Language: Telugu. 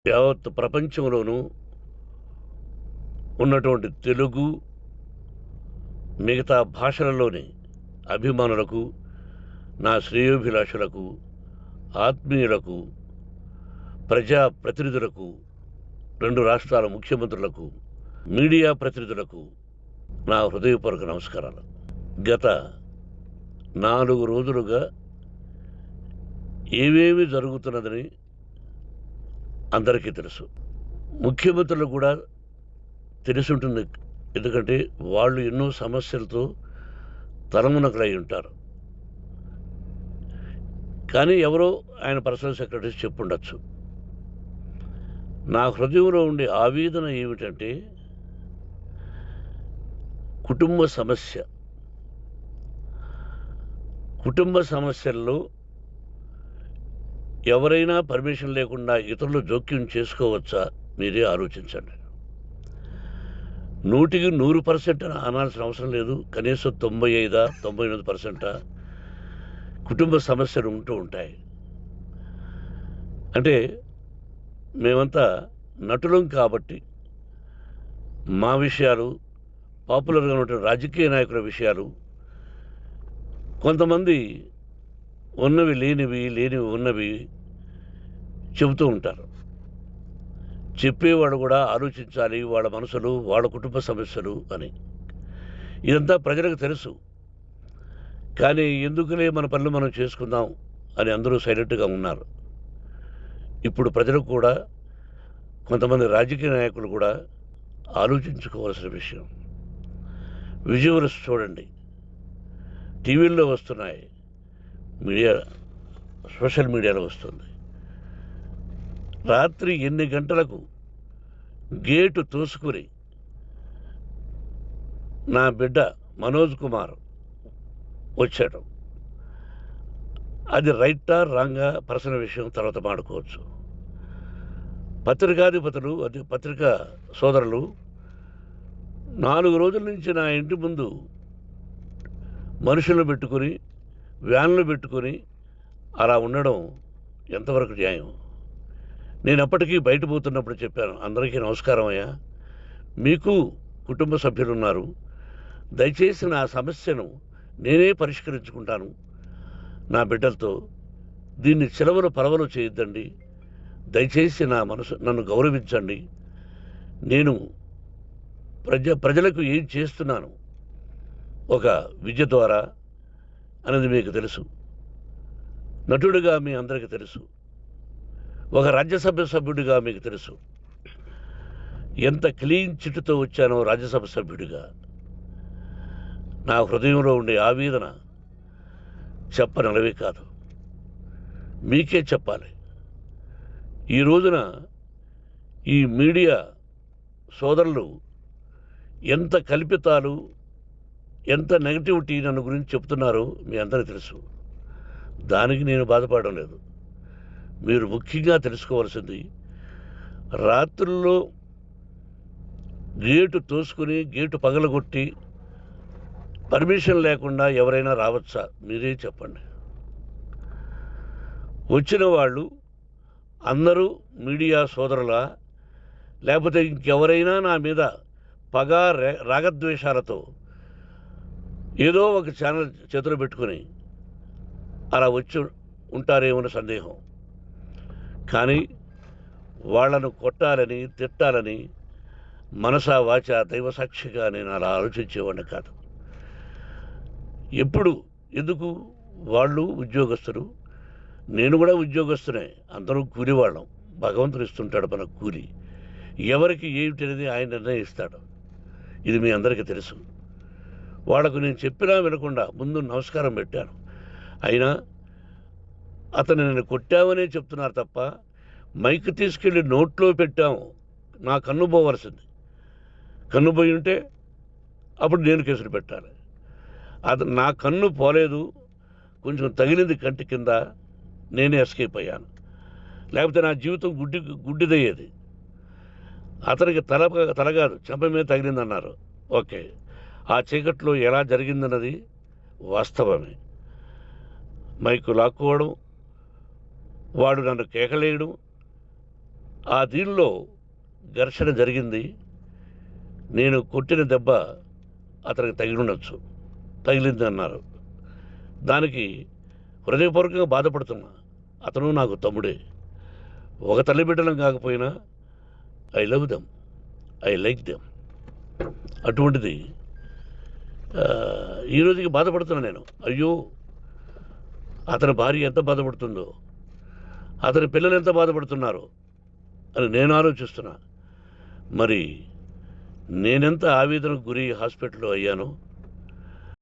యావత్ ప్రపంచంలోనూ ఉన్నటువంటి తెలుగు మిగతా భాషలలోని అభిమానులకు, నా శ్రేయోభిలాషులకు, ఆత్మీయులకు, ప్రజా ప్రతినిధులకు, 2 రాష్ట్రాల ముఖ్యమంత్రులకు, మీడియా ప్రతినిధులకు నా హృదయపూర్వక నమస్కారాలు. గత 4 రోజులుగా ఏమేమి జరుగుతున్నదని అందరికీ తెలుసు. ముఖ్యమంత్రులకు కూడా తెలిసుంటుంది. ఎందుకంటే వాళ్ళు ఎన్నో సమస్యలతో తలమునకలై ఉంటారు. కానీ ఎవరో ఆయన పర్సనల్ సెక్రటరీస్ చెప్పుండొచ్చు. నా హృదయంలో ఉండే ఆవేదన ఏమిటంటే కుటుంబ సమస్య. కుటుంబ సమస్యల్లో ఎవరైనా పర్మిషన్ లేకుండా ఇతరులు జోక్యం చేసుకోవచ్చా? మీరే ఆలోచించండి. 100కి 100% అనాల్సిన అవసరం లేదు. కనీసం 95-98% కుటుంబ సమస్యలు ఉంటూ ఉంటాయి. అంటే మేమంతా నటులం కాబట్టి మా విషయాలు, పాపులర్గా ఉన్నటువంటి రాజకీయ నాయకుల విషయాలు, కొంతమంది ఉన్నవి లేనివి, లేనివి ఉన్నవి చెబుతూ ఉంటారు. చెప్పేవాడు కూడా ఆలోచించాలి, వాళ్ళ మనసులు, వాళ్ళ కుటుంబ సమస్యలు అని. ఇదంతా ప్రజలకు తెలుసు. కానీ ఎందుకులే మన పనులు మనం చేసుకుందాం అని అందరూ సైలెంట్గా ఉన్నారు. ఇప్పుడు ప్రజలకు కూడా, కొంతమంది రాజకీయ నాయకులు కూడా ఆలోచించుకోవాల్సిన విషయం. విజువల్స్ చూడండి, టీవీల్లో వస్తున్నాయి, మీడియా, సోషల్ మీడియాలో వస్తుంది. రాత్రి 8 గంటలకు గేటు తోసుకుని నా బిడ్డ మనోజ్ కుమార్ వచ్చాడు. అది రైటా రాంగా పర్సనల్ విషయం, తర్వాత మాడుకోవచ్చు. పత్రికాధిపతులు, అది పత్రికా సోదరులు 4 రోజుల నుంచి నా ఇంటి ముందు మనుషులను పెట్టుకొని, వ్యాన్లు పెట్టుకొని అలా ఉండడం ఎంతవరకు న్యాయం? నేను అప్పటికీ బయట పోతున్నప్పుడు చెప్పాను, అందరికీ నమస్కారం అయ్యా, మీకు కుటుంబ సభ్యులు ఉన్నారు, దయచేసి నా సమస్యను నేనే పరిష్కరించుకుంటాను నా బిడ్డలతో, దీన్ని చిలవలు పరవలు చేయొద్దండి, దయచేసి నన్ను గౌరవించండి, నేను ప్రజలకు ఏం చేస్తున్నాను ఒక విద్య ద్వారా అనేది మీకు తెలుసు, నటుడిగా మీ అందరికీ తెలుసు, ఒక రాజ్యసభ సభ్యుడిగా మీకు తెలుసు, ఎంత క్లీన్ చిట్టుతో వచ్చానో రాజ్యసభ సభ్యుడిగా. నా హృదయంలో ఉండే ఆవేదన చెప్పనలవే కాదు, మీకే చెప్పాలి. ఈ రోజున ఈ మీడియా సోదరులు ఎంత కల్పితాలు, ఎంత నెగటివిటీ నన్ను గురించి చెప్తున్నారో మీ అందరికీ తెలుసు. దానికి నేను బాధపడడం లేదు. మీరు ముఖ్యంగా తెలుసుకోవాల్సింది, రాత్రుల్లో గేటు తోసుకుని, గేటు పగలగొట్టి పర్మిషన్ లేకుండా ఎవరైనా రావచ్చా? మీరే చెప్పండి. వచ్చిన వాళ్ళు అందరూ మీడియా సోదరులా, లేకపోతే ఇంకెవరైనా నా మీద పగ, రాగద్వేషాలతో ఏదో ఒక ఛానల్ చేతులు పెట్టుకుని అలా వచ్చి ఉంటారేమో సందేహం. కానీ వాళ్లను కొట్టాలని, తిట్టాలని మనసా వాచ దైవసాక్షిగా నేను అలా ఆలోచించేవాడిని కాదు. ఎందుకు? వాళ్ళు ఉద్యోగస్తులు, నేను కూడా ఉద్యోగస్తునే, అందరూ కూలివాళ్ళం. భగవంతుడు ఇస్తుంటాడు మనకు కూలి. ఎవరికి ఏమిటి అనేది ఆయన నిర్ణయిస్తాడు. ఇది మీ అందరికీ తెలుసు. వాళ్లకు నేను చెప్పినా వినకుండా ముందు నమస్కారం పెట్టాను. అయినా అతను నేను కొట్టామనే చెప్తున్నారు తప్ప, మైక్ తీసుకెళ్ళి నోట్లో పెట్టాము, నా కన్ను పోవలసింది. కన్ను పోయి ఉంటే అప్పుడు నేను కేసులు పెట్టాలి. నా కన్ను పోలేదు, కొంచెం తగిలింది కంటి కింద, నేనే ఎస్కేప్ అయ్యాను. లేకపోతే నా జీవితం గుడ్డిదయ్యేది. అతనికి తల కాదు, చెంప మీద తగిలిందన్నారు. ఓకే, ఆ చీకట్లో ఎలా జరిగిందన్నది వాస్తవమే. మైకు లాక్కోవడం, వాడు నన్ను కేకలేయడం, ఆ దీనిలో ఘర్షణ జరిగింది. నేను కొట్టిన దెబ్బ అతనికి తగిలింది అన్నారు. దానికి హృదయపూర్వకంగా బాధపడుతున్నా. అతను నాకు తమ్ముడే. ఒక తల్లి బిడ్డలం కాకపోయినా I love them, I like them. అటువంటిది ఈ రోజుకి బాధపడుతున్నా నేను. అయ్యో, అతని భార్య ఎంత బాధపడుతుందో, అతని పిల్లలు ఎంత బాధపడుతున్నారో అని నేను ఆలోచిస్తున్నా. మరి నేనెంత ఆవేదనకు గురి హాస్పిటల్లో అయ్యానో